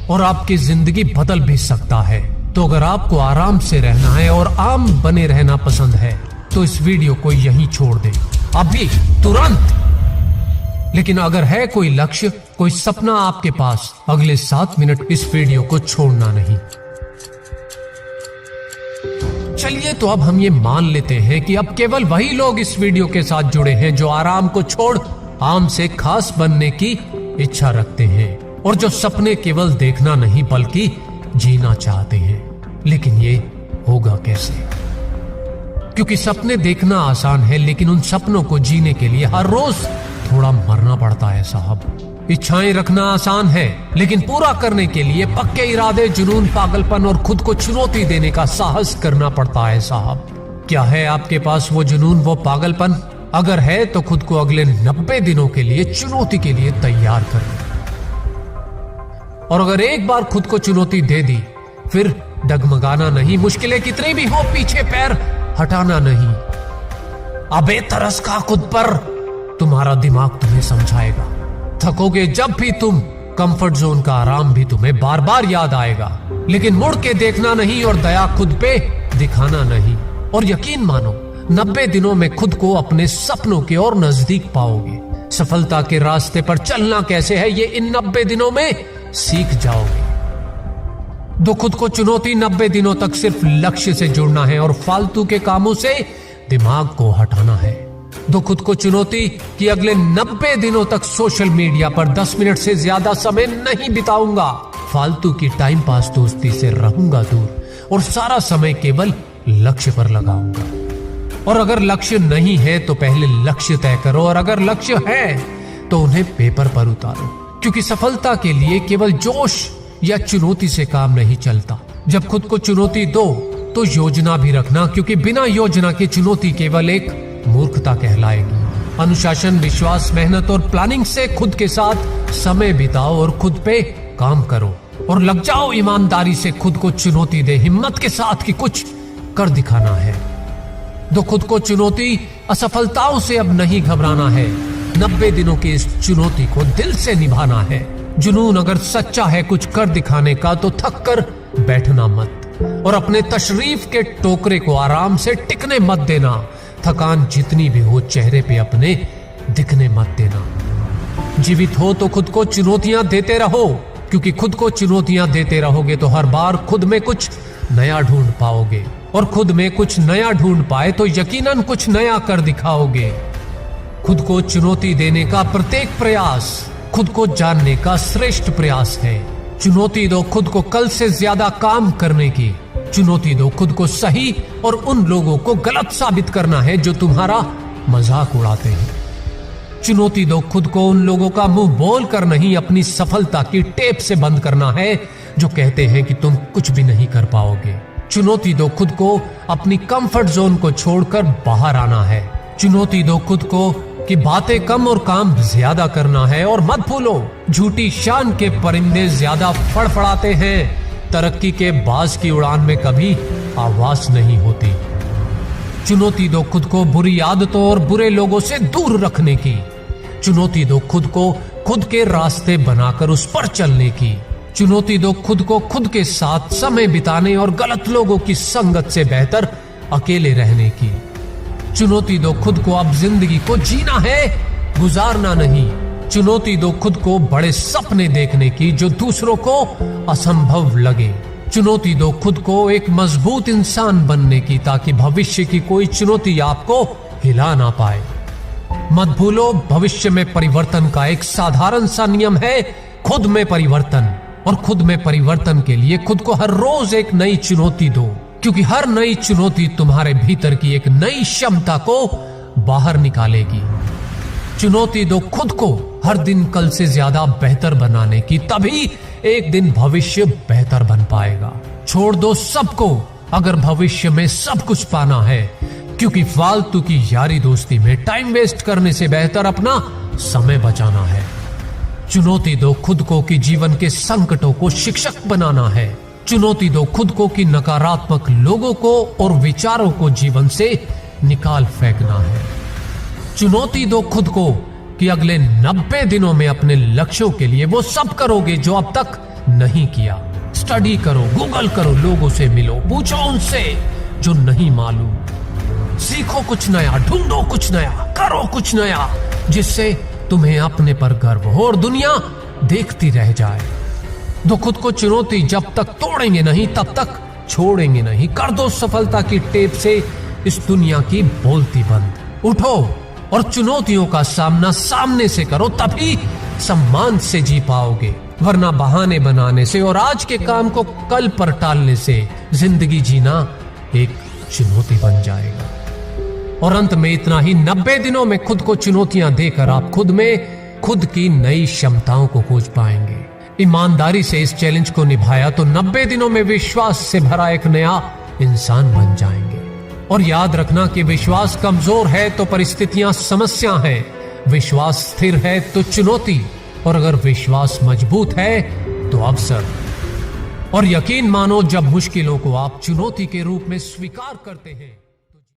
और आपकी जिंदगी बदल भी सकता है। तो अगर आपको आराम से रहना है और आम बने रहना पसंद है तो इस वीडियो को यहीं छोड़ दे, अभी तुरंत। लेकिन अगर है कोई लक्ष्य, कोई सपना आपके पास, अगले 7 मिनट इस वीडियो को छोड़ना नहीं। चलिए तो अब हम ये मान लेते हैं कि अब केवल वही लोग इस वीडियो के साथ जुड़े हैं जो आराम को छोड़ आम से खास बनने की इच्छा रखते हैं और जो सपने केवल देखना नहीं बल्कि जीना चाहते हैं। लेकिन ये होगा कैसे? क्योंकि सपने देखना आसान है, लेकिन उन सपनों को जीने के लिए हर रोज थोड़ा मरना पड़ता है साहब। इच्छाएं रखना आसान है, लेकिन पूरा करने के लिए पक्के इरादे, जुनून, पागलपन और खुद को चुनौती देने का साहस करना पड़ता है साहब। क्या है आपके पास वो जुनून, वो पागलपन? अगर है तो खुद को अगले 90 दिनों के लिए चुनौती के लिए तैयार कर लो। और अगर एक बार खुद को चुनौती दे दी, फिर डगमगाना नहीं, मुश्किलें कितनी भी हो पीछे पैर हटाना नहीं। अबे तरस खा खुद पर, तुम्हारा दिमाग तुम्हें समझाएगा। थकोगे जब भी तुम, कंफर्ट जोन का आराम भी तुम्हें बार बार याद आएगा। लेकिन मुड़ के देखना नहीं और दया खुद पे दिखाना नहीं। और यकीन मानो 90 दिनों में खुद को अपने सपनों के और नजदीक पाओगे। सफलता के रास्ते पर चलना कैसे है ये इन 90 दिनों में सीख जाओगे। दो खुद को चुनौती, 90 दिनों तक सिर्फ लक्ष्य से जुड़ना है और फालतू के कामों से दिमाग को हटाना है। दो खुद को चुनौती कि अगले 90 दिनों तक सोशल मीडिया पर 10 मिनट से ज्यादा समय नहीं बिताऊंगा, फालतू की टाइम पास दोस्ती से रहूंगा दूर और सारा समय केवल लक्ष्य पर लगाऊंगा। और अगर लक्ष्य नहीं है तो पहले लक्ष्य तय करो, और अगर लक्ष्य है तो उन्हें पेपर पर उतारो। क्योंकि सफलता के लिए केवल जोश या चुनौती से काम नहीं चलता। जब खुद को चुनौती दो तो योजना भी रखना, क्योंकि बिना योजना की चुनौती केवल एक मूर्खता कहलाएगी। अनुशासन, विश्वास, मेहनत और प्लानिंग से खुद के साथ समय बिताओ और खुद पे काम करो और लग जाओ ईमानदारी से। खुद को चुनौती दे हिम्मत के साथ कि कुछ कर दिखाना है। दो खुद को चुनौती, असफलताओं से अब नहीं घबराना है। 90 दिनों की इस चुनौती को दिल से निभाना है। जुनून अगर सच्चा है कुछ कर दिखाने का तो थक कर बैठना मत और अपने तशरीफ के टोकरे को आराम से टिकने मत देना। थकान जितनी भी हो चेहरे पे अपने दिखने मत देना। जीवित हो तो खुद को चुनौतियां देते रहो, क्योंकि खुद को चुनौतियां देते रहोगे तो हर बार खुद में कुछ नया ढूंढ पाओगे और खुद में कुछ नया ढूंढ पाए तो यकीनन कुछ नया कर दिखाओगे। खुद को चुनौती देने का प्रत्येक प्रयास खुद को जानने का श्रेष्ठ प्रयास है। चुनौती दो खुद को कल से ज्यादा काम करने की। चुनौती दो खुद को सही और उन लोगों को गलत साबित करना है जो तुम्हारा मजाक उड़ाते हैं। चुनौती दो खुद को उन लोगों का मुंह बोल कर नहीं, अपनी सफलता की टेप से बंद करना है जो कहते हैं कि तुम कुछ भी नहीं कर पाओगे। चुनौती दो खुद को अपनी कंफर्ट जोन को छोड़कर बाहर आना है। चुनौती दो खुद को कि बातें कम और काम ज्यादा करना है। और मत भूलो, झूठी शान के परिंदे ज्यादा फड़फड़ाते हैं, तरक्की के बाज की उड़ान में कभी आवाज नहीं होती। चुनौती दो खुद को बुरी आदतों और बुरे लोगों से दूर रखने की। चुनौती दो खुद को खुद के रास्ते बनाकर उस पर चलने की। चुनौती दो खुद को खुद के साथ समय बिताने और गलत लोगों की संगत से बेहतर अकेले रहने की। चुनौती दो खुद को अब जिंदगी को जीना है, गुजारना नहीं। चुनौती दो खुद को बड़े सपने देखने की जो दूसरों को असंभव लगे। चुनौती दो खुद को एक मजबूत इंसान बनने की, ताकि भविष्य की कोई चुनौती आपको हिला ना पाए। मत भूलो, भविष्य में परिवर्तन का एक साधारण सा नियम है, खुद में परिवर्तन। और खुद में परिवर्तन के लिए खुद को हर रोज एक नई चुनौती दो, क्योंकि हर नई चुनौती तुम्हारे भीतर की एक नई क्षमता को बाहर निकालेगी। चुनौती दो खुद को हर दिन कल से ज्यादा बेहतर बनाने की, तभी एक दिन भविष्य बेहतर बन पाएगा। छोड़ दो सबको अगर भविष्य में सब कुछ पाना है, क्योंकि फालतू की यारी दोस्ती में टाइम वेस्ट करने से बेहतर अपना समय बचाना है। चुनौती दो खुद को कि जीवन के संकटों को शिक्षक बनाना है। चुनौती दो खुद को कि नकारात्मक लोगों को और विचारों को जीवन से निकाल फेंकना है। चुनौती दो खुद को कि अगले 90 दिनों में अपने लक्ष्यों के लिए वो सब करोगे जो अब तक नहीं किया। स्टडी करो, गूगल करो, लोगों से मिलो, पूछो उनसे जो नहीं मालूम। सीखो कुछ नया, ढूंढो कुछ नया, करो कुछ नया, जिससे तुम्हें अपने पर गर्व हो और दुनिया देखती रह जाए। तो खुद को चुनौती जब तक तोड़ेंगे नहीं तब तक छोड़ेंगे नहीं। कर दो सफलता की टेप से इस दुनिया की बोलती बंद। उठो और चुनौतियों का सामना सामने से करो, तभी सम्मान से जी पाओगे। वरना बहाने बनाने से और आज के काम को कल पर टालने से जिंदगी जीना एक चुनौती बन जाएगा। और अंत में इतना ही, 90 दिनों में खुद को चुनौतियां देकर आप खुद में खुद की नई क्षमताओं को खोज पाएंगे। ईमानदारी से इस चैलेंज को निभाया तो 90 दिनों में विश्वास से भरा एक नया इंसान बन जाएंगे। और याद रखना कि विश्वास कमजोर है तो परिस्थितियां समस्या है, विश्वास स्थिर है तो चुनौती, और अगर विश्वास मजबूत है तो अवसर। और यकीन मानो, जब मुश्किलों को आप चुनौती के रूप में स्वीकार करते हैं